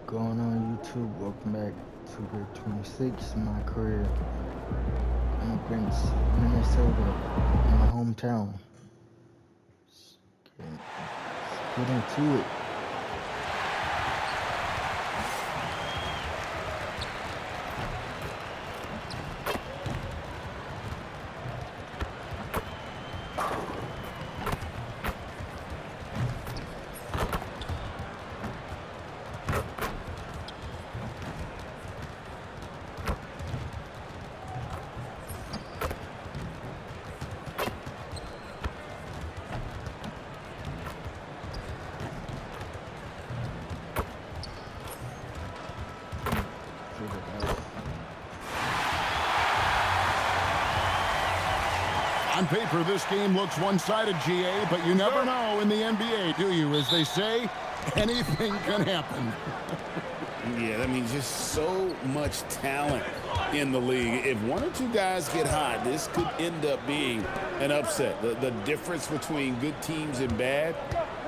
Going on YouTube, welcome back to Grade 26, my career. I'm against Minnesota, my hometown. Let's get into it. On paper, this game looks one-sided, GA, but you never know in the NBA, do you? As they say, anything can happen. Yeah, that means just so much talent in the league. If one or two guys get hot, this could end up being an upset. The difference between good teams and bad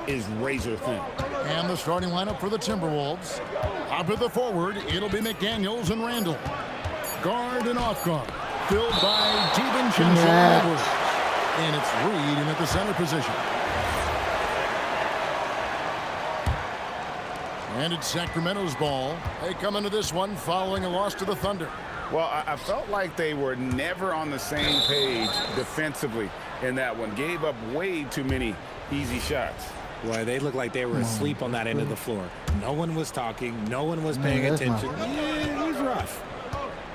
is razor thin. And the starting lineup for the Timberwolves. Up at the forward, it'll be McDaniels and Randall. Guard and off guard, filled by DiVincenzo Edwards. And it's Reed in at the center position. And it's Sacramento's ball. They come into this one following a loss to the Thunder. Well, I felt like they were never on the same page defensively in that one. Gave up way too many easy shots. Well, they looked like they were asleep on that end of the floor. No one was talking. No one was paying attention. Yeah, it was rough.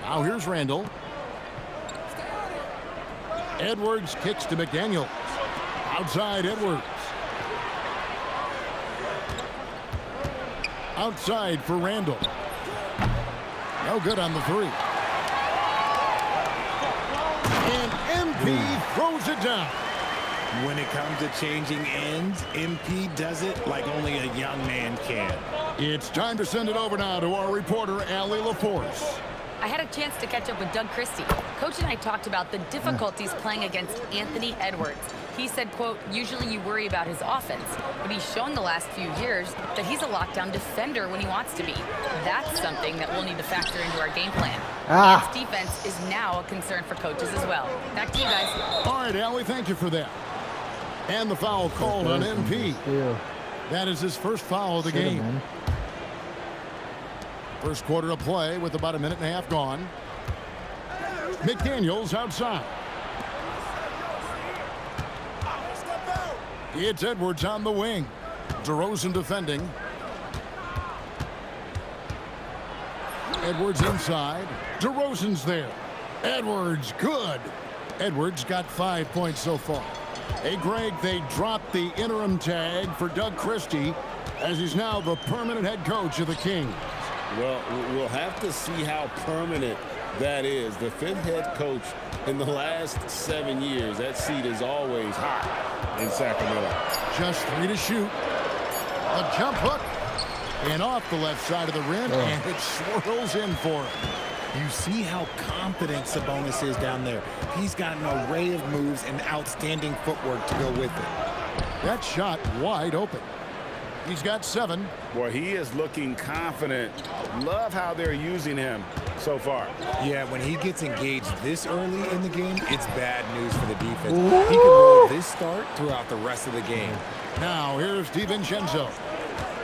Now here's Randall. Edwards kicks to McDaniels. Outside Edwards. Outside for Randall. No good on the three. And MP throws it down. When it comes to changing ends, MP does it like only a young man can. It's time to send it over now to our reporter, Allie LaForce. I had a chance to catch up with Doug Christie. Coach and I talked about the difficulties playing against Anthony Edwards. He said, quote, usually you worry about his offense, but he's shown the last few years that he's a lockdown defender when he wants to be. That's something that we'll need to factor into our game plan. Ants defense is now a concern for coaches as well. Back to you guys. All right, Allie, thank you for that. And the foul called on MP. That is his first foul of the game. First quarter of play with about a minute and a half gone. McDaniels outside. It's Edwards on the wing. DeRozan defending. Edwards inside. DeRozan's there. Edwards, good. Edwards got 5 points so far. Hey, Greg, they dropped the interim tag for Doug Christie as he's now the permanent head coach of the Kings. Well, we'll have to see how permanent that is. The fifth head coach in the last 7 years. That seat is always hot in Sacramento. Just 3 to shoot. A jump hook. And off the left side of the rim, and it swirls in for him. You see how confident Sabonis is down there. He's got an array of moves and outstanding footwork to go with it. That shot wide open. He's got 7. Boy, he is looking confident. Love how they're using him so far. Yeah, when he gets engaged this early in the game, it's bad news for the defense. He can roll this start throughout the rest of the game. Now here's DiVincenzo.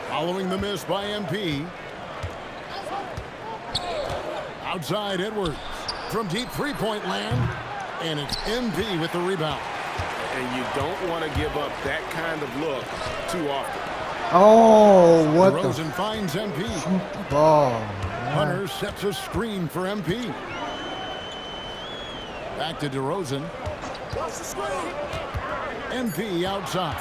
Following the miss by MP. Outside Edwards from deep three-point land. And it's MP with the rebound. And you don't want to give up that kind of look too often. Oh, what DeRozan finds MP. ball? Hunter sets a screen for MP. Back to DeRozan. MP outside.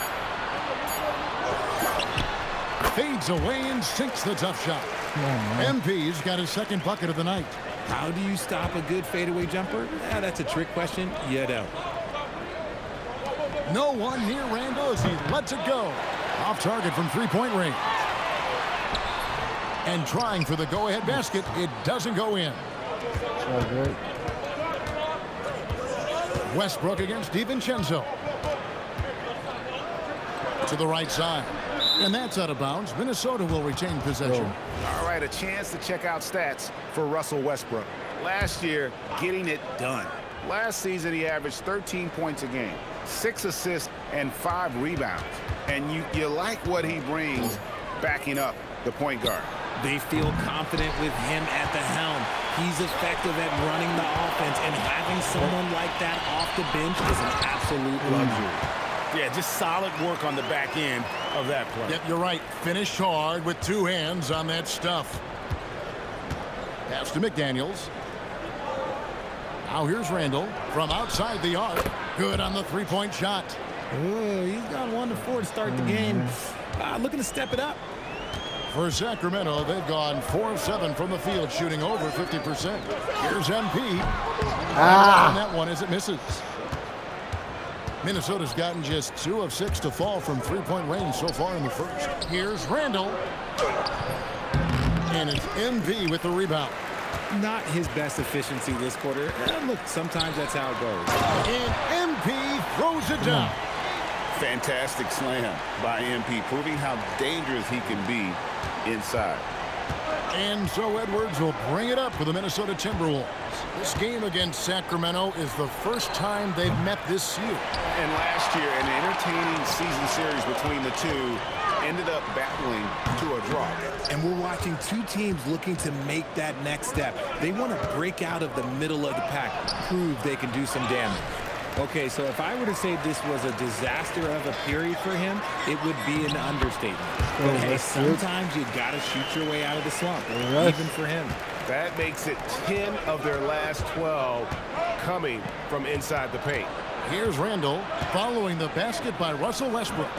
Fades away and sinks the tough shot. MP's got his second bucket of the night. How do you stop a good fadeaway jumper? That's a trick question. You don't. No one near Randall as he lets it go. Off target from three-point range. And trying for the go-ahead basket, it doesn't go in. Westbrook against DiVincenzo. To the right side. And that's out of bounds. Minnesota will retain possession. All right, a chance to check out stats for Russell Westbrook. Last year, getting it done. Last season, he averaged 13 points a game, 6 assists, and 5 rebounds. And you like what he brings backing up the point guard. They feel confident with him at the helm. He's effective at running the offense, and having someone like that off the bench is an absolute luxury. Yeah, just solid work on the back end of that play. Yep, you're right. Finished hard with 2 hands on that stuff. Pass to McDaniels. Now here's Randall from outside the arc. Good on the three-point shot. Oh, he's gone 1 for 4 to start the game. Looking to step it up. For Sacramento, they've gone 4 of 7 from the field, shooting over 50%. Here's MP. On that one as it misses. Minnesota's gotten just 2 of 6 to fall from three-point range so far in the first. Here's Randall. And it's MP with the rebound. Not his best efficiency this quarter. Look, sometimes that's how it goes. And MP throws it down. Fantastic slam by MP, proving how dangerous he can be inside. And so Edwards will bring it up for the Minnesota Timberwolves. This game against Sacramento is the first time they've met this year. And last year, an entertaining season series between the two ended up battling to a draw. And we're watching 2 teams looking to make that next step. They want to break out of the middle of the pack, prove they can do some damage. Okay, so if I were to say this was a disaster of a period for him, it would be an understatement. But hey, sometimes you got to shoot your way out of the slump, even for him. That makes it 10 of their last 12 coming from inside the paint. Here's Randall following the basket by Russell Westbrook.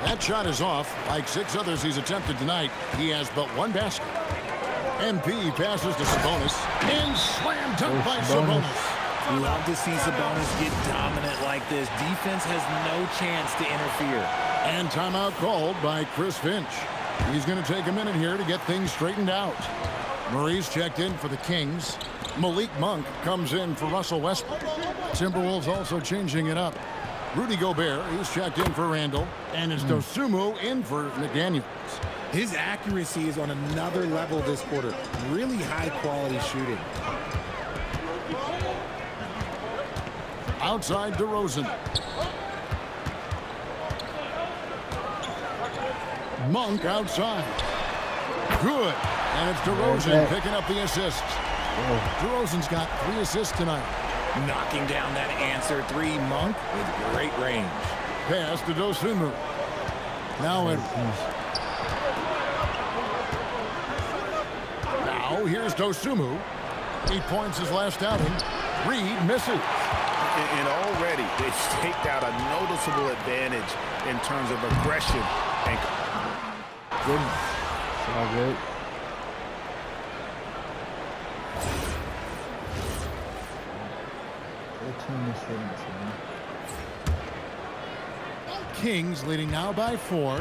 That shot is off. Like 6 others he's attempted tonight, he has but 1 basket. MP passes to Sabonis and slam dunk by Sabonis. Love to see Sabonis get dominant like this. Defense has no chance to interfere. And timeout called by Chris Finch. He's going to take a minute here to get things straightened out. Murray's checked in for the Kings. Malik Monk comes in for Russell Westbrook. Timberwolves also changing it up. Rudy Gobert, he's checked in for Randall. And it's Dosunmu in for McDaniels. His accuracy is on another level this quarter. Really high-quality shooting. Outside DeRozan. Monk outside. Good. And it's DeRozan picking up the assists. DeRozan's got 3 assists tonight. Knocking down that answer 3. Monk with great range. Pass to Dosunmu. Now Edwards. Now here's Dosunmu. 8 points his last outing. Reed misses. And already they've staked out a noticeable advantage in terms of aggression and Goodness. It's all good. Kings leading now by 4.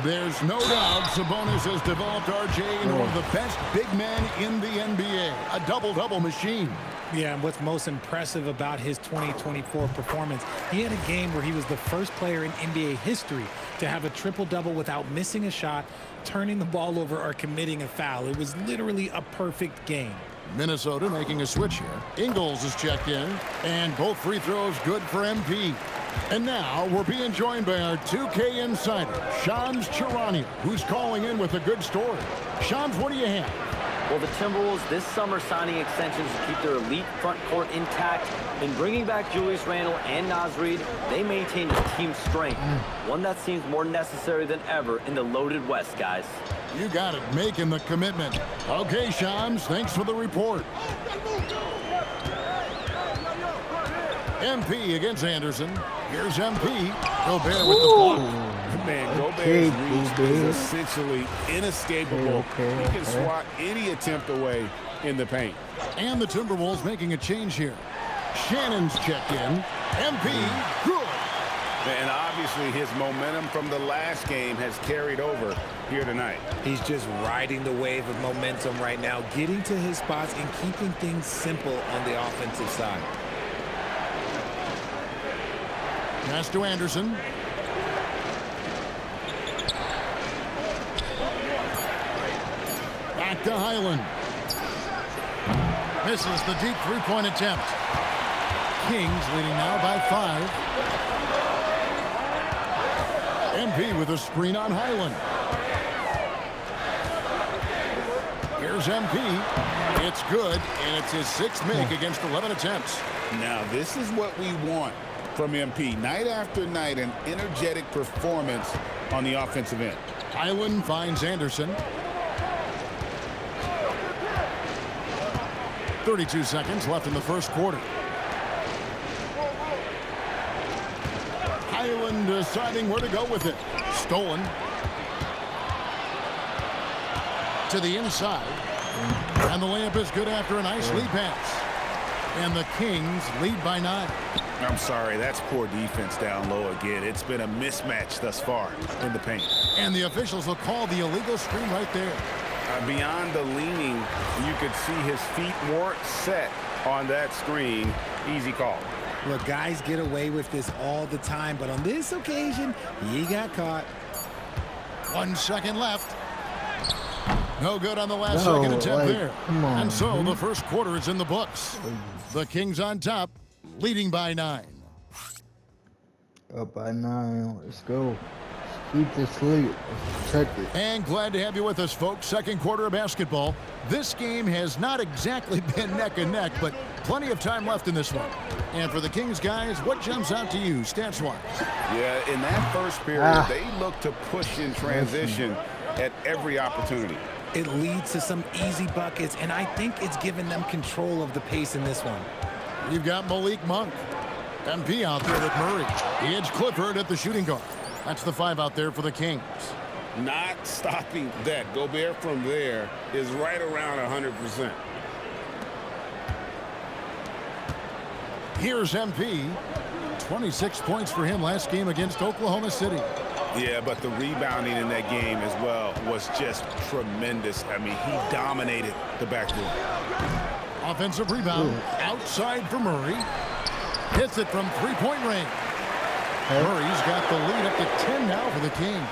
There's no doubt Sabonis has developed RJ into one of the best big men in the NBA. A double-double machine. Yeah, and what's most impressive about his 2024 performance, he had a game where he was the first player in NBA history to have a triple-double without missing a shot, turning the ball over, or committing a foul. It was literally a perfect game. Minnesota making a switch here. Ingles is checked in, and both free throws good for MP. And now we're being joined by our 2K insider, Shams Charania, who's calling in with a good story. Shams, what do you have? Well, the Timberwolves this summer signing extensions to keep their elite front court intact. In bringing back Julius Randle and Naz Reid, they maintain the team's strength, one that seems more necessary than ever in the loaded West, guys. You got it, making the commitment. Okay, Shams, thanks for the report. MP against Anderson. Here's MP. Gobert with the block. Man, Gobert's reach is essentially inescapable. He can swat any attempt away in the paint. And the Timberwolves making a change here. Shannon's checked in. MP, good. And obviously his momentum from the last game has carried over here tonight. He's just riding the wave of momentum right now, getting to his spots and keeping things simple on the offensive side. Pass to Anderson. Back to Highland. Misses the deep three-point attempt. Kings leading now by 5. MP with a screen on Highland. Here's MP. It's good, and it's his 6th make against 11 attempts. Now, this is what we want from MP. Night after night, an energetic performance on the offensive end. Highland finds Anderson. 32 seconds left in the first quarter. Highland deciding where to go with it. Stolen. To the inside. And the layup is good after a nice lead pass. And the Kings lead by 9. I'm sorry, that's poor defense down low again. It's been a mismatch thus far in the paint. And the officials will call the illegal screen right there. Beyond the leaning, you could see his feet weren't set on that screen. Easy call. Look, guys get away with this all the time, but on this occasion, he got caught. 1 second left. No good on the last second attempt there. Come on, and so the first quarter is in the books. The Kings on top, leading by 9. Up by 9. Let's go. Keep this lead. Let's protect it. And glad to have you with us, folks. Second quarter of basketball. This game has not exactly been neck and neck, but plenty of time left in this one. And for the Kings guys, what jumps out to you stats-wise? Yeah, in that first period, they look to push in transition at every opportunity. It leads to some easy buckets, and I think it's given them control of the pace in this one. You've got Malik Monk. MP out there with Murray. Edge Clifford at the shooting guard. That's the 5 out there for the Kings. Not stopping that. Gobert from there is right around 100%. Here's MP. 26 points for him last game against Oklahoma City. Yeah, but the rebounding in that game as well was just tremendous. I mean, he dominated the backboard. Offensive rebound outside for Murray. Hits it from three-point range. Murray's got the lead up to 10 now for the Kings.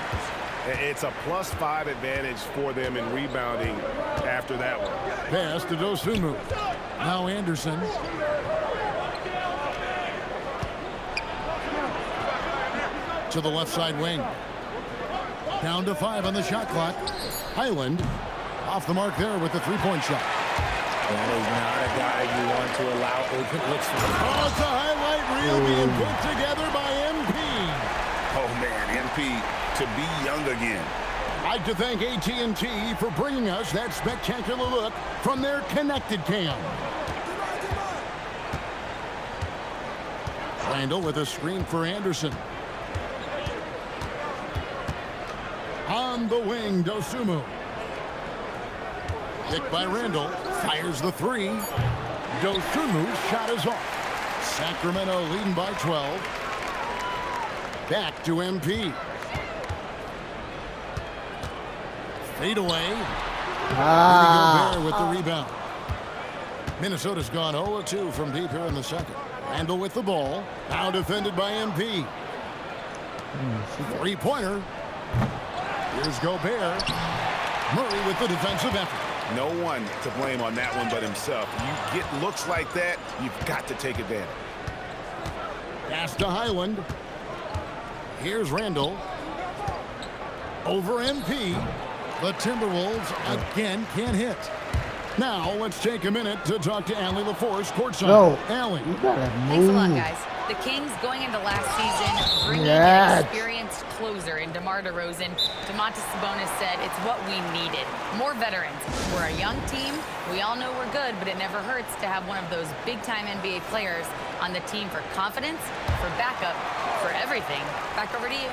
It's a +5 advantage for them in rebounding after that one. Pass to Dosunmu. Now Anderson. To the left side wing. Down to 5 on the shot clock. Highland off the mark there with the three-point shot. That is not a guy you want to allow open looks for. Oh, it's a highlight reel being put together by MP. Oh, man, MP to be young again. I'd like to thank AT&T for bringing us that spectacular look from their connected cam. Randall with a screen for Anderson. On the wing, Dosunmu. Picked by Randall. Fires the 3. Dosunmu's shot is off. Sacramento leading by 12. Back to MP. Fade away. Gobert with the rebound. Minnesota's gone 0-2 from deep here in the second. Randall with the ball. Now defended by MP. Three-pointer. Here's Gobert. Murray with the defensive effort. No one to blame on that one but himself. You get looks like that, you've got to take advantage. Pass to Highland. Here's Randall. Over MP. The Timberwolves again can't hit. Now let's take a minute to talk to Allie LaForce courtside. No, Allie. you gotta move. Thanks a lot, guys. The Kings going into last season, bringing an experienced closer in DeMar DeRozan. Domantas Sabonis said it's what we needed. More veterans. We're a young team. We all know we're good, but it never hurts to have one of those big-time NBA players on the team for confidence, for backup, for everything. Back over to you.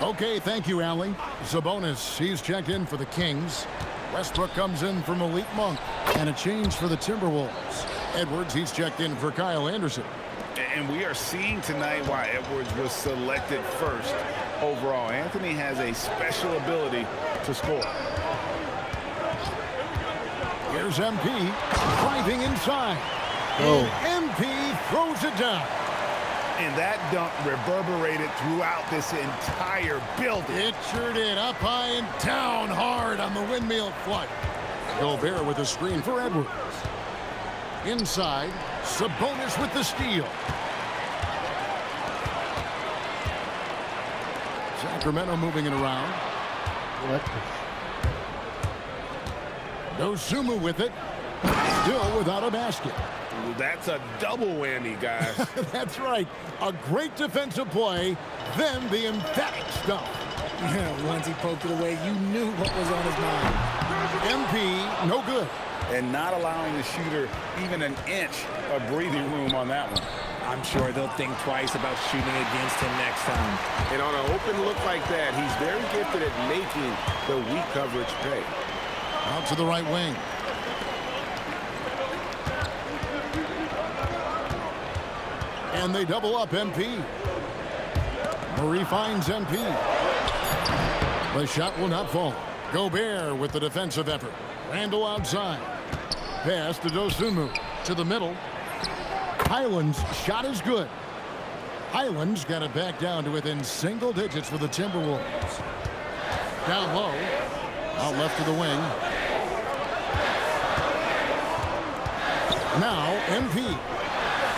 Okay, thank you, Allie. Sabonis, he's checked in for the Kings. Westbrook comes in for Malik Monk. And a change for the Timberwolves. Edwards, he's checked in for Kyle Anderson. And we are seeing tonight why Edwards was selected first overall. Anthony has a special ability to score. Here's MP driving inside. Oh. And MP throws it down. And that dunk reverberated throughout this entire building. It sure did. Up high and down hard on the windmill flight. Gobert with a screen for Edwards. Inside, Sabonis with the steal. Sacramento moving it around. What? Dosunmu with it. Still without a basket. That's a double whammy, guys. That's right. A great defensive play, then the emphatic stuff. Yeah, once he poked it away, you knew what was on his mind. MP, no good. And not allowing the shooter even an inch of breathing room on that one. I'm sure they'll think twice about shooting against him next time. And on an open look like that, he's very gifted at making the weak coverage pay. Out to the right wing. And they double up MP. Murray finds MP. The shot will not fall. Gobert with the defensive effort. Randall outside. Pass to Dosunmu. To the middle. Highland's shot is good. Highland's got it back down to within single digits for the Timberwolves. Down low. Out left to the wing. Now MP.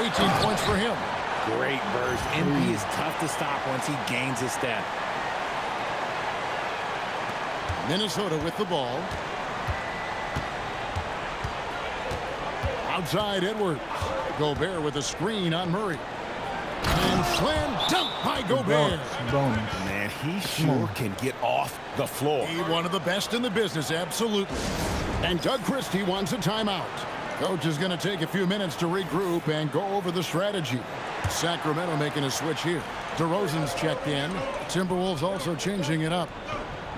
18 points for him. Great burst. MP is tough to stop once he gains a step. Minnesota with the ball. Outside Edwards. Gobert with a screen on Murray. And slam dunk by Gobert. Bonus. Man, he sure can get off the floor. He one of the best in the business, absolutely. And Doug Christie wants a timeout. Coach is going to take a few minutes to regroup and go over the strategy. Sacramento making a switch here. DeRozan's checked in. Timberwolves also changing it up.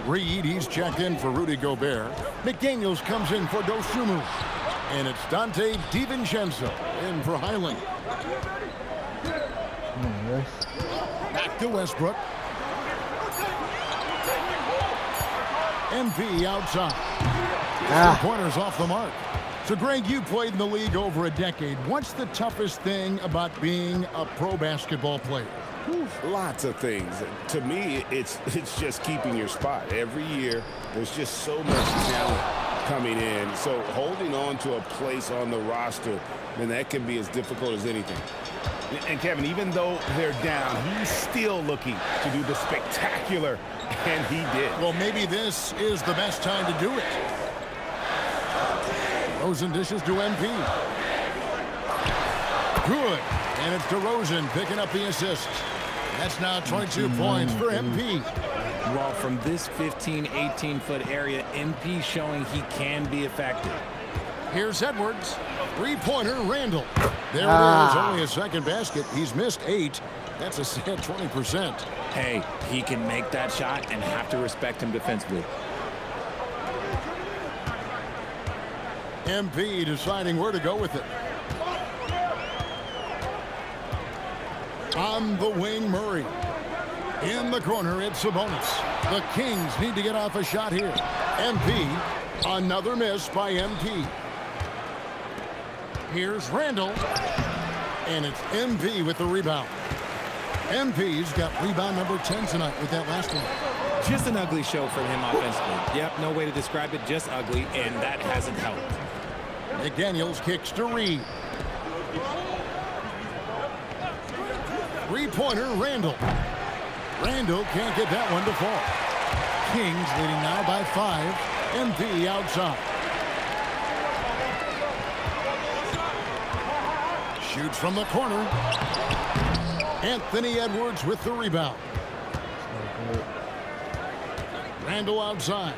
Reed, he's checked in for Rudy Gobert. McDaniels comes in for Dosunmu. And it's Dante DiVincenzo in for Highland. Back to Westbrook. MP outside. Pointers off the mark. So, Greg, you played in the league over a decade. What's the toughest thing about being a pro basketball player? Lots of things. To me, it's just keeping your spot. Every year, there's just so much talent coming in. So holding on to a place on the roster, man, that can be as difficult as anything. And Kevin, even though they're down, he's still looking to do the spectacular, and he did. Well, maybe this is the best time to do it. DeRozan dishes to MP. Good. And it's DeRozan picking up the assist. That's now 22 points for MP. Well, from this 15, 18-foot area, MP showing he can be effective. Here's Edwards. Three-pointer, Randall. There it is, only a second basket. He's missed 8. That's a sad 20%. Hey, he can make that shot and have to respect him defensively. MP deciding where to go with it. On the wing, Murray. In the corner, it's Sabonis. The Kings need to get off a shot here. MP, another miss by MP. Here's Randall. And it's MP with the rebound. MP's got rebound number 10 tonight with that last one. Just an ugly show from him offensively. Yep, no way to describe it, just ugly, and that hasn't helped. McDaniels kicks to Reed. Three-pointer, Randall. Randall can't get that one to fall. Kings leading now by 5. MP outside. Shoots from the corner. Anthony Edwards with the rebound. Randall outside.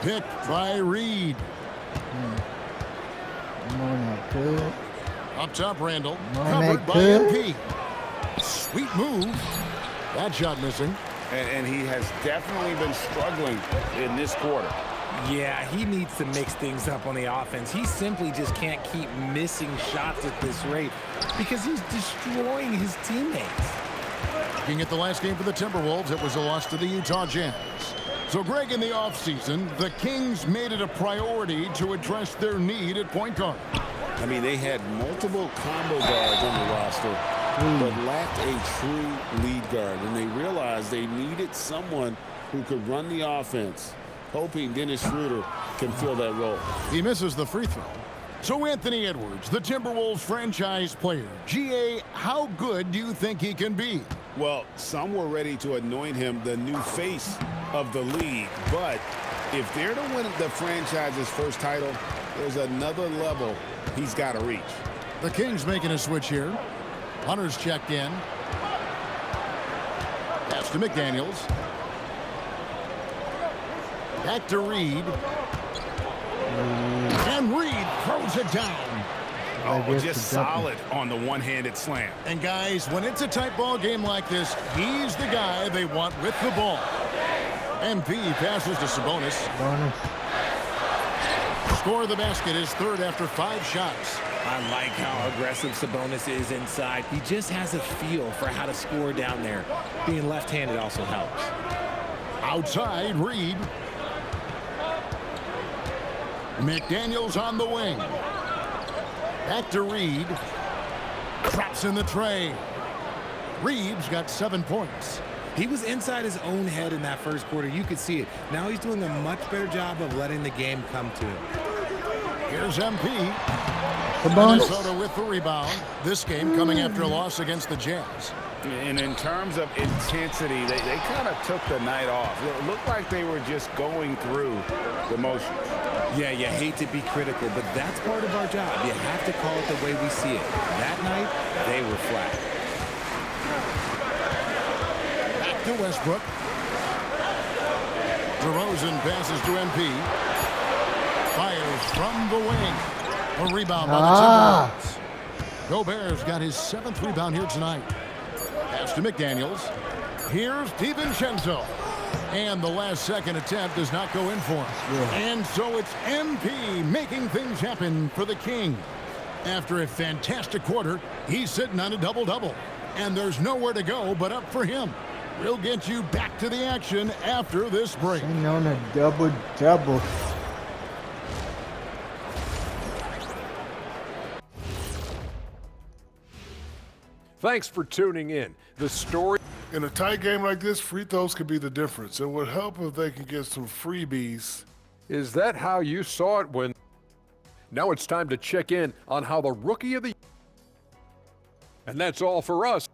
Picked by Reed. Up top, Randall. Covered by MP. Sweet move. That shot missing. And he has definitely been struggling in this quarter. Yeah, he needs to mix things up on the offense. He simply just can't keep missing shots at this rate because he's destroying his teammates. Looking at the last game for the Timberwolves, it was a loss to the Utah Jazz. So, Greg, in the offseason, the Kings made it a priority to address their need at point guard. I mean, they had multiple combo guards on the roster, but lacked a true lead guard. And they realized they needed someone who could run the offense, hoping Dennis Schroeder can fill that role. He misses the free throw. So Anthony Edwards, the Timberwolves franchise player. GA, how good do you think he can be? Well, some were ready to anoint him the new face of the league. But if they're to win the franchise's first title, there's another level he's got to reach. The Kings making a switch here. Hunter's checked in. Pass to McDaniels. Back to Reed. And Reed throws it down. Oh, just solid on the one-handed slam. And guys, when it's a tight ball game like this, he's the guy they want with the ball. MP passes to Sabonis. Score the basket is third after 5 shots. I like how aggressive Sabonis is inside. He just has a feel for how to score down there. Being left-handed also helps. Outside, Reed. McDaniels on the wing. Back to Reed. Traps in the tray. Reed's got 7 points. He was inside his own head in that first quarter. You could see it. Now he's doing a much better job of letting the game come to him. Here's MP. Sabonis. Minnesota with the rebound. This game coming after a loss against the Jazz. And in terms of intensity, they kind of took the night off. It looked like they were just going through the motions. Yeah, you hate to be critical, but that's part of our job. You have to call it the way we see it. That night, they were flat. Back to Westbrook. DeRozan passes to MP. Fires from the wing. A rebound by the Timberwolves. Gobert's got his 7th rebound here tonight. Pass to McDaniels. Here's DiVincenzo. And the last-second attempt does not go in for him. Yeah. And so it's MP making things happen for the King. After a fantastic quarter, he's sitting on a double-double. And there's nowhere to go but up for him. We'll get you back to the action after this break. Sitting on a double-double. Thanks for tuning in. The story. In a tight game like this, free throws could be the difference. It would help if they can get some freebies. Is that how you saw it when? Now it's time to check in on how the Rookie of the. And that's all for us.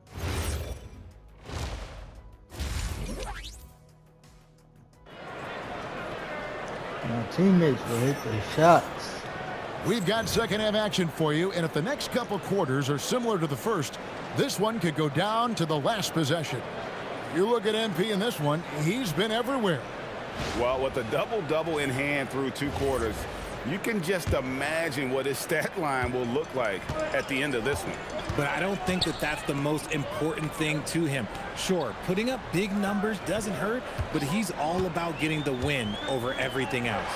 My teammates will hit their shots. We've got second-half action for you, and if the next couple quarters are similar to the first, this one could go down to the last possession. You look at MP in this one, he's been everywhere. Well, with a double-double in hand through 2 quarters, you can just imagine what his stat line will look like at the end of this one. But I don't think that that's the most important thing to him. Sure, putting up big numbers doesn't hurt, but he's all about getting the win over everything else.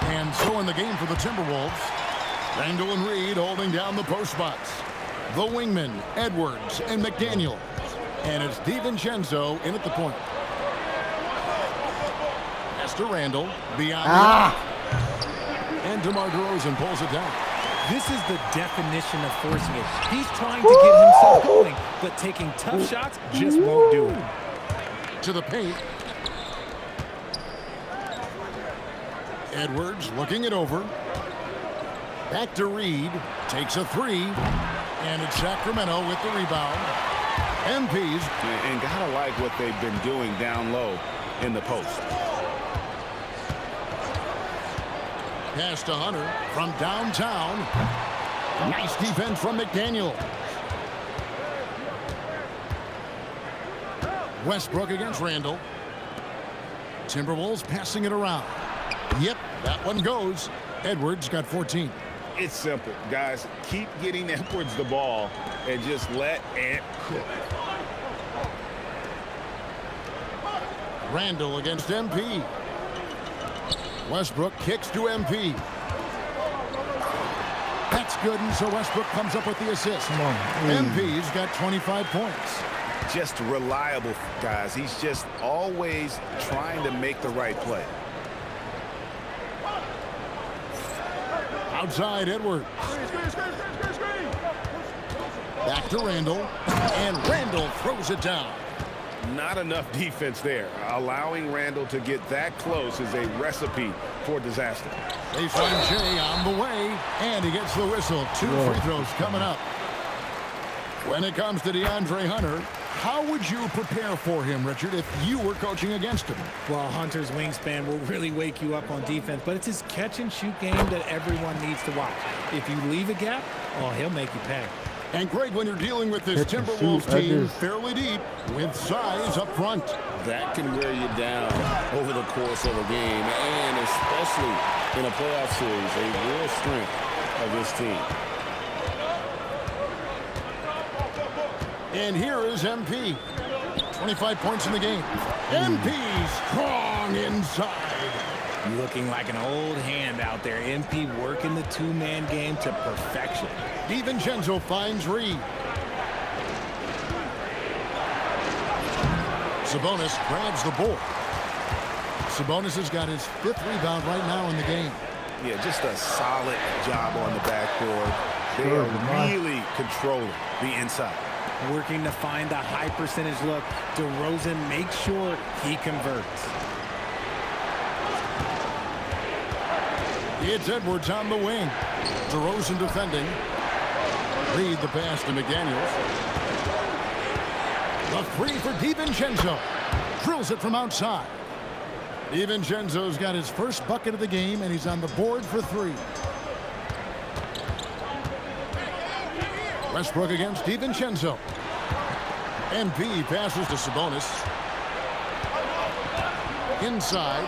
And so in the game for the Timberwolves, Randall and Reed holding down the post spots. The wingmen, Edwards and McDaniel. And it's DiVincenzo in at the point. Pass to Randall, beyond the arc. And DeMar DeRozan pulls it down. This is the definition of forcing it. He's trying to get himself going, but taking tough shots just won't do it. To the paint. Edwards looking it over. Back to Reed. Takes a 3. And it's Sacramento with the rebound. MPs. And gotta like what they've been doing down low in the post. Pass to Hunter from downtown. Nice defense from McDaniel. Westbrook against Randall. Timberwolves passing it around. Yep, that one goes. Edwards got 14. It's simple, guys. Keep getting Edwards the ball and just let Ant cook. Randall against MP. Westbrook kicks to MP. That's good, and so Westbrook comes up with the assist. Come on. MP's got 25 points. Just reliable, guys. He's just always trying to make the right play. Outside Edwards. Back to Randall. And Randall throws it down. Not enough defense there. Allowing Randall to get that close is a recipe for disaster. They find Jay on the way, and he gets the whistle. 2 free throws coming up. When it comes to DeAndre Hunter, how would you prepare for him, Richard, if you were coaching against him? Well, Hunter's wingspan will really wake you up on defense, but it's his catch-and-shoot game that everyone needs to watch. If you leave a gap, oh, he'll make you pay. And Greg, when you're dealing with this Catch and Timberwolves shoot, team edges. fairly deep with size up front. That can wear you down over the course of a game, and especially in a playoff series, a real strength of this team. And here is MP. 25 points in the game. MP strong inside. Looking like an old hand out there. MP working the two-man game to perfection. DiVincenzo finds Reed. Sabonis grabs the board. Sabonis has got his 5th rebound right now in the game. Yeah, just a solid job on the backboard. They are really controlling the inside. Working to find a high percentage look. DeRozan makes sure he converts. It's Edwards on the wing. DeRozan defending. Reed the pass to McDaniels. The 3 for DiVincenzo. Drills it from outside. DiVincenzo's got his first bucket of the game, and he's on the board for 3. Westbrook against DiVincenzo. MP passes to Sabonis. Inside.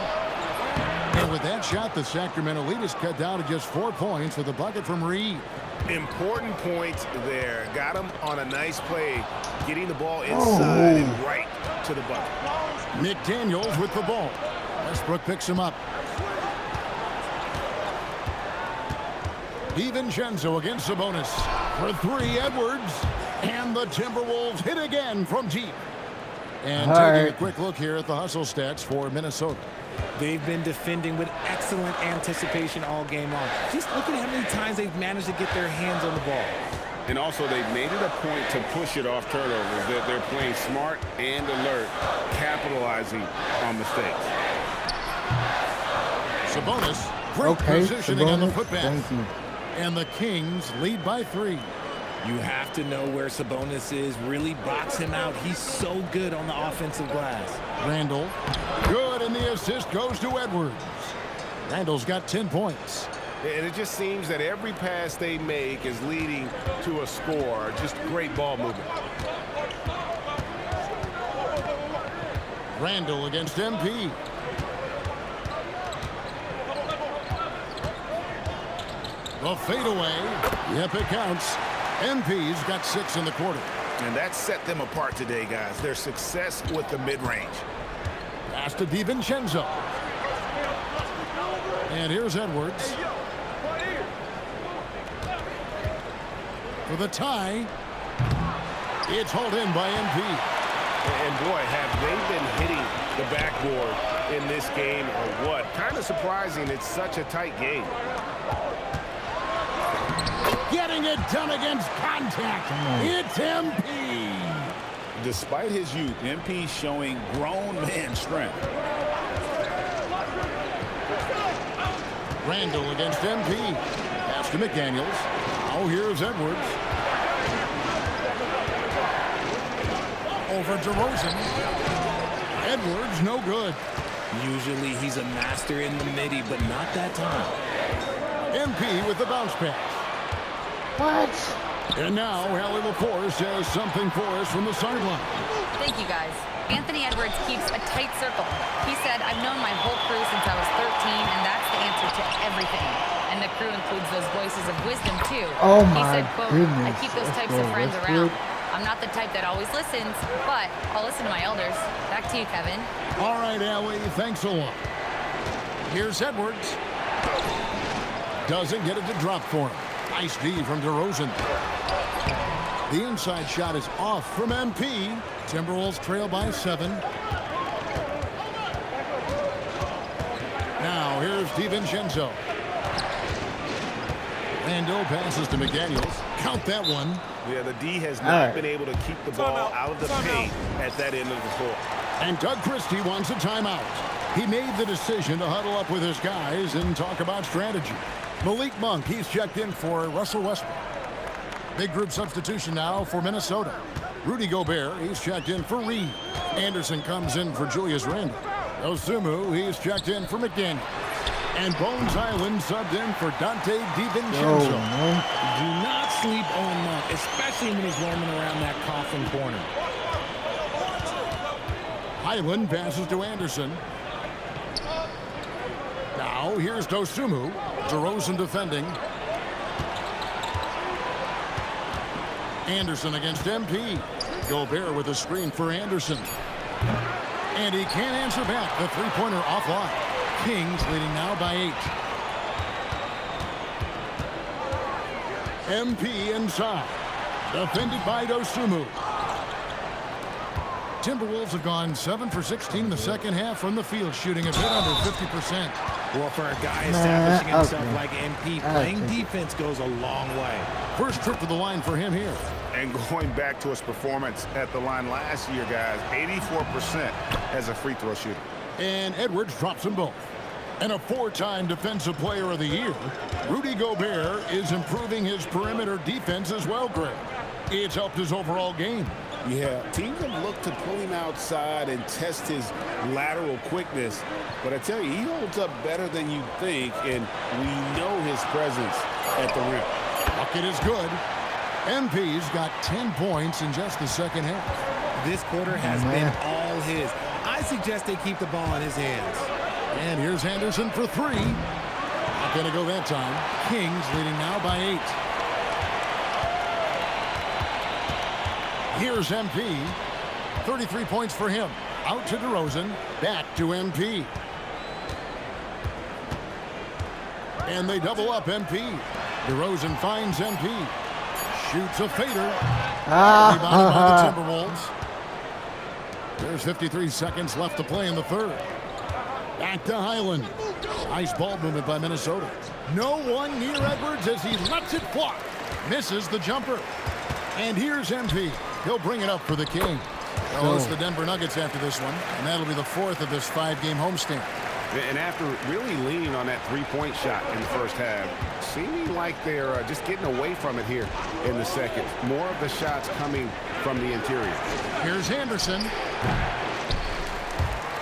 And with that shot, the Sacramento lead is cut down to just 4 points with a bucket from Reed. Important points there. Got him on a nice play, getting the ball inside and right to the bucket. McDaniels with the ball. Westbrook picks him up. DiVincenzo against Sabonis. For 3, Edwards. And the Timberwolves hit again from deep. And taking a quick look here at the hustle stats for Minnesota. They've been defending with excellent anticipation all game long. Just look at how many times they've managed to get their hands on the ball. And also, they've made it a point to push it off turnovers. They're playing smart and alert, capitalizing on mistakes. Sabonis, great positioning on the putback. And the Kings lead by 3. You have to know where Sabonis is. Really box him out. He's so good on the offensive glass. Randall, good, and the assist goes to Edwards. Randall's got 10 points. And it just seems that every pass they make is leading to a score. Just great ball movement. Randall against MP. The fadeaway. Yep, it counts. MP's got 6 in the quarter. And that set them apart today, guys. Their success with the mid-range. Pass to DiVincenzo. And here's Edwards. For the tie. It's hauled in by MP. And boy, have they been hitting the backboard in this game or what? Kind of surprising it's such a tight game. Getting it done against contact. It's MP. Despite his youth, MP showing grown man strength. Randall against MP. Pass to McDaniels. Oh, here's Edwards. Over DeRozan. Edwards, no good. Usually he's a master in the midi, but not that time. MP with the bounce pass. What? And now, Hallie LaForce has something for us from the sideline. Thank you, guys. Anthony Edwards keeps a tight circle. He said, I've known my whole crew since I was 13, and that's the answer to everything. And the crew includes those voices of wisdom, too. Oh, he my said, quote, goodness. I keep those Let's types go, of friends Westbrook. around. I'm not the type that always listens, but I'll listen to my elders. Back to you, Kevin. All right, Hallie, thanks a lot. Here's Edwards. Doesn't get it to drop for him. Nice D from DeRozan. The inside shot is off from MP. Timberwolves trail by 7. Now here's DiVincenzo. Randall passes to McDaniels. Count that one. Yeah, the D has All not right. been able to keep the ball out of the paint at that end of the floor. And Doug Christie wants a timeout. He made the decision to huddle up with his guys and talk about strategy. Malik Monk, he's checked in for Russell Westbrook. Big group substitution now for Minnesota. Rudy Gobert, he's checked in for Reed. Anderson comes in for Julius Randle. Osumu, he's checked in for McDaniel. And Bones Island subbed in for Dante Yo, DiVincenzo. man. Do not sleep on Monk, especially when he's roaming around that coffin corner. Highland passes to Anderson. Now here's Dosumu. DeRozan defending. Anderson against MP. Gobert with a screen for Anderson. And he can't answer back. The three-pointer offline. Kings leading now by 8. MP inside. Defended by Dosumu. Timberwolves have gone 7 for 16 in the second half from the field, shooting a bit under 50%. Well, for a guy establishing himself okay. like MP, playing defense goes a long way. First trip to the line for him here. And going back to his performance at the line last year, guys, 84% as a free throw shooter. And Edwards drops them both. And a 4-time Defensive Player of the Year, Rudy Gobert is improving his perimeter defense as well, Greg. It's helped his overall game. Yeah, teams have looked to pull him outside and test his lateral quickness. But I tell you, he holds up better than you think, and we know his presence at the rim. Bucket is good. MP's got 10 points in just the second half. This quarter has been all his. I suggest they keep the ball in his hands. And here's Anderson for 3. Not going to go that time. Kings leading now by 8. Here's MP. 33 points for him. Out to DeRozan. Back to MP. And they double up MP. DeRozan finds MP. Shoots a fader. Rebounded by the Timberwolves. There's 53 seconds left to play in the third. Back to Highland. Nice ball movement by Minnesota. No one near Edwards as he lets it fly. Misses the jumper. And here's MP. He'll bring it up for the King. They'll host the Denver Nuggets after this one, and that'll be the 4th of this 5-game homestand. And after really leaning on that three-point shot in the first half, seeming like they're just getting away from it here in the second. More of the shots coming from the interior. Here's Anderson.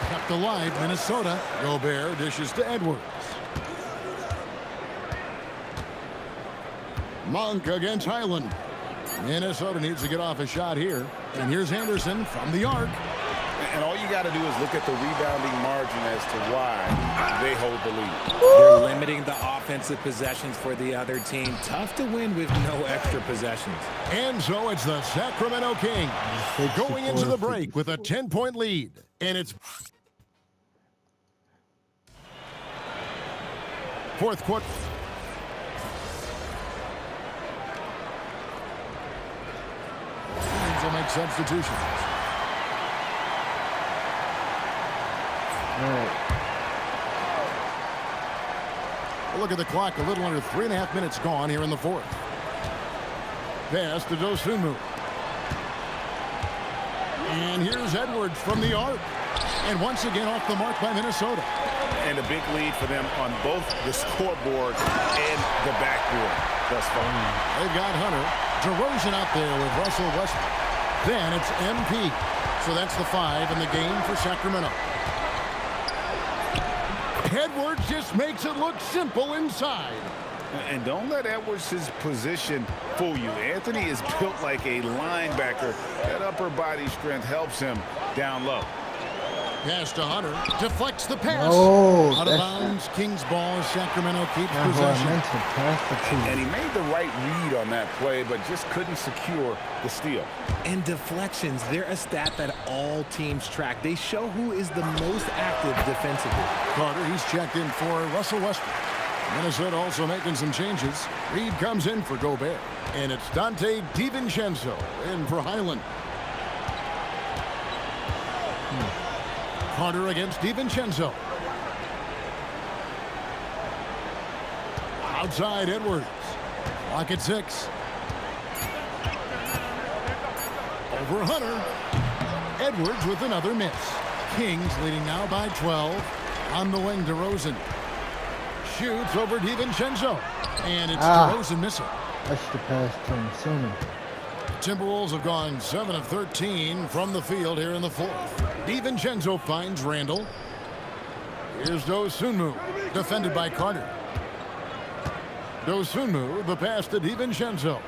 Kept alive, Minnesota. Gobert dishes to Edwards. Monk against Highland. Minnesota needs to get off a shot here. And here's Anderson from the arc. And all you got to do is look at the rebounding margin as to why they hold the lead. They're limiting the offensive possessions for the other team. Tough to win with no extra possessions. And so it's the Sacramento Kings going into the break with a 10-point lead. And it's fourth quarter. Teams will make substitutions. Look at the clock. A little under 3.5 minutes gone here in the fourth. Pass to Dosunmu. And here's Edwards from the arc. And once again off the mark by Minnesota. And a big lead for them on both the scoreboard and the backboard thus far. They've got Hunter. DeRozan out there with Russell Westbrook. Then it's MP. So that's the 5 in the game for Sacramento. Edwards just makes it look simple inside. And don't let Edwards' position fool you. Anthony is built like a linebacker. That upper body strength helps him down low. Pass to Hunter. Deflects the pass. Oh, Out of bounds. Kings ball as Sacramento keeps possession. And he made the right read on that play, but just couldn't secure the steal. And deflections, they're a stat that all teams track. They show who is the most active defensively. Carter, he's checked in for Russell Westbrook. Minnesota also making some changes. Reed comes in for Gobert. And it's Dante DiVincenzo in for Highland. Carter against DiVincenzo. Outside Edwards. Clock at 6. Over Hunter. Edwards with another miss. Kings leading now by 12. On the wing, DeRozan. Shoots over DiVincenzo. And it's DeRozan missing. I should have passed to him sooner. Timberwolves have gone 7 of 13 from the field here in the fourth. DiVincenzo finds Randall. Here's Dosunmu, defended by Carter. Dosunmu, the pass to DiVincenzo.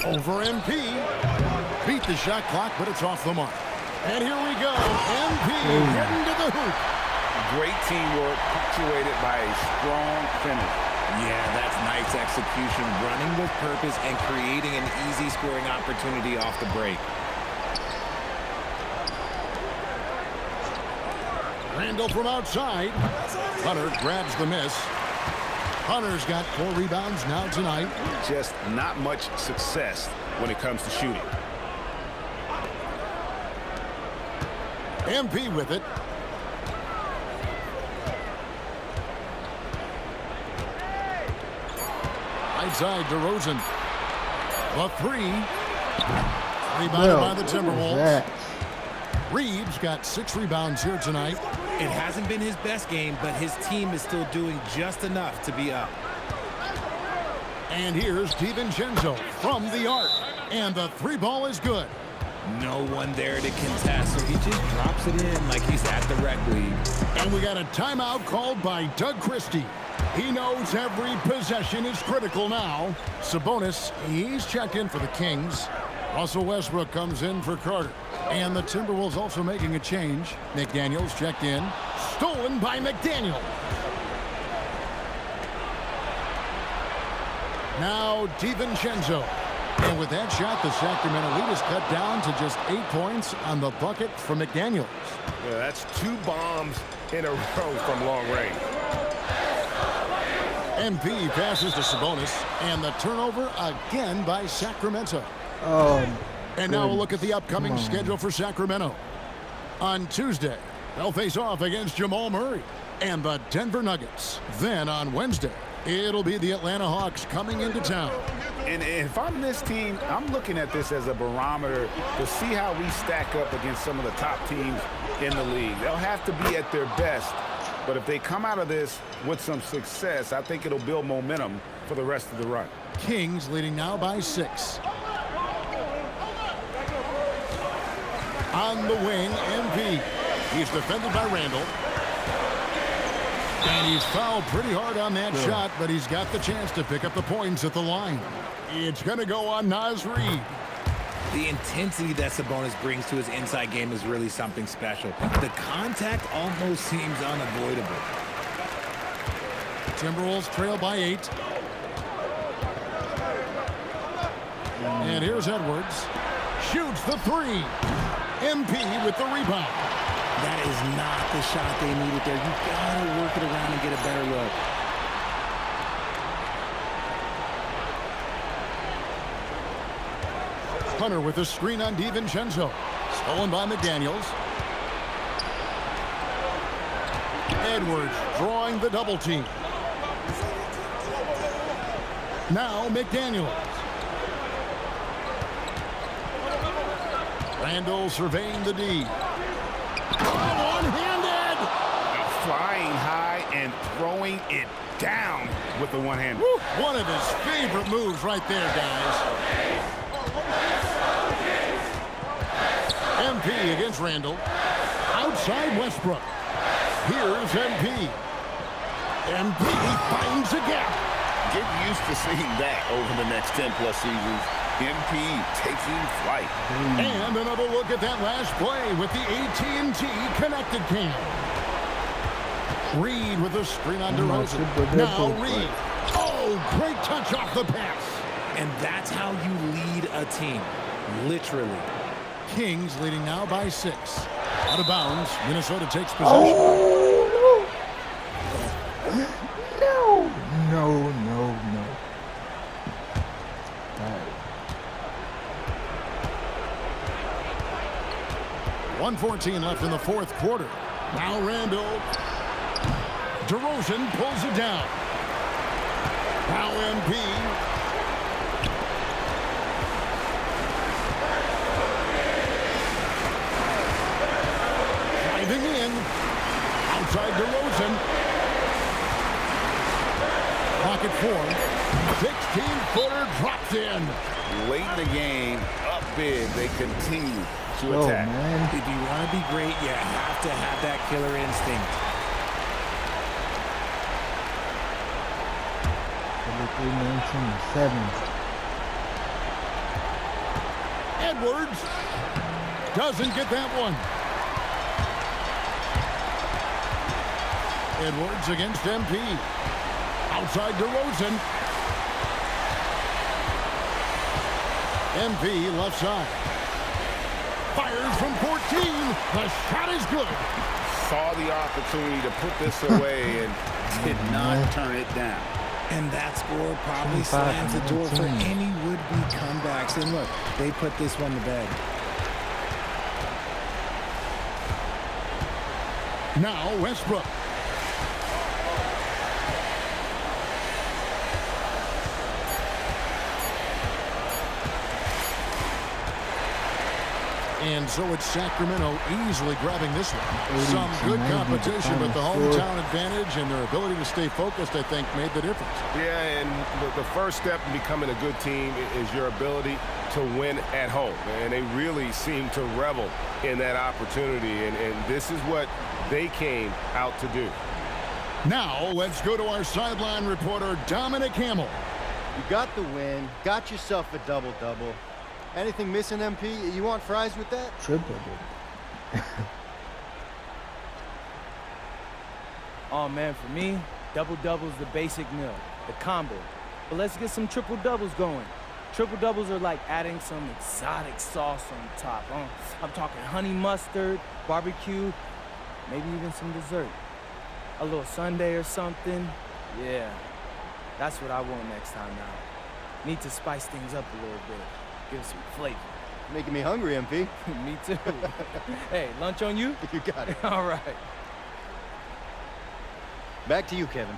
Over MP. Beat the shot clock, but it's off the mark. And here we go. MP getting to the hoop. Great teamwork, punctuated by a strong finish. Yeah, that's nice execution, running with purpose and creating an easy scoring opportunity off the break. Randall from outside. Hunter grabs the miss. Hunter's got 4 rebounds now tonight. Just not much success when it comes to shooting. MP with it. Right side, DeRozan. The 3. Rebounded by the Timberwolves. Reeves got 6 rebounds here tonight. It hasn't been his best game, but his team is still doing just enough to be up. And here's DiVincenzo from the arc. And the 3 ball is good. No one there to contest, so he just drops it in like he's at the rec league. And we got a timeout called by Doug Christie. He knows every possession is critical now. Sabonis, he's checked in for the Kings. Russell Westbrook comes in for Carter. And the Timberwolves also making a change. McDaniels checked in. Stolen by McDaniel. Now DiVincenzo. And with that shot, the Sacramento lead is cut down to just 8 points on the bucket for McDaniels. Yeah, that's 2 bombs in a row from long range. MP passes to Sabonis. And the turnover again by Sacramento. And now we'll look at the upcoming schedule for Sacramento. On Tuesday, they'll face off against Jamal Murray and the Denver Nuggets. Then on Wednesday, it'll be the Atlanta Hawks coming into town. And if I'm this team, I'm looking at this as a barometer to see how we stack up against some of the top teams in the league. They'll have to be at their best, but if they come out of this with some success, I think it'll build momentum for the rest of the run. Kings leading now by 6. On the wing, MP. He's defended by Randall. And he's fouled pretty hard on that shot, but he's got the chance to pick up the points at the line. It's going to go on Naz Reid. The intensity that Sabonis brings to his inside game is really something special. The contact almost seems unavoidable. Timberwolves trail by 8. And here's Edwards. Shoots the 3. MP with the rebound. That is not the shot they needed there. You gotta work it around and get a better look. Hunter with a screen on DiVincenzo. Stolen by McDaniels. Edwards drawing the double team. Now McDaniels. Randall surveying the D. One-handed! Flying high and throwing it down with the one hand. One of his favorite moves right there, guys. MP against Randall. Outside Westbrook. Here's MP. MP finds a gap. Get used to seeing that over the next 10-plus seasons. MP taking flight. And another look at that last play with the AT&T connected cam. Reed with a screen on DeRozan. Now Reed. Oh, great touch off the pass. And that's how you lead a team. Literally. Kings leading now by 6. Out of bounds. Minnesota takes possession. No. 1:14 left in the fourth quarter. Now Randall. DeRozan pulls it down. Now MP. Driving in. Outside DeRozan. Pocket 4. 16-footer drops in. Late in the game, up big, they continue to Oh, attack. man. If you want to be great, you have to have that killer instinct. 19-7. Edwards doesn't get that one. Edwards against MP. Outside DeRozan. MP left side. Fires from 14. The shot is good. Saw the opportunity to put this away and did not turn it down. And that score probably 25 slams the door for 19. any would-be comebacks. And look, they put this one to bed. Now Westbrook. And so it's Sacramento easily grabbing this one. Some good competition, but the hometown advantage and their ability to stay focused, I think, made the difference. Yeah, and the first step in becoming a good team is your ability to win at home. And they really seem to revel in that opportunity. And this is what they came out to do. Now let's go to our sideline reporter, Dominic Hamill. You got the win, got yourself a double-double. Anything missing, MP? You want fries with that? Triple. Oh man, for me, double-double's the basic meal, the combo. But let's get some triple-doubles going. Triple-doubles are like adding some exotic sauce on top. I'm talking honey mustard, barbecue, maybe even some dessert. A little sundae or something. Yeah, that's what I want next time now. Need to spice things up a little bit. Give some flavor. Making me hungry, MP. Me too. Hey, lunch on you? You got it. All right. Back to you, Kevin.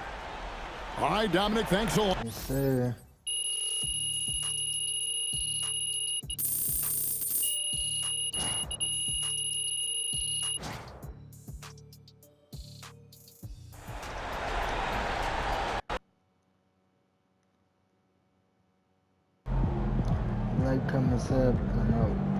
All right, Dominic, thanks a lot. Yes, sir. Light coming up, I'm out.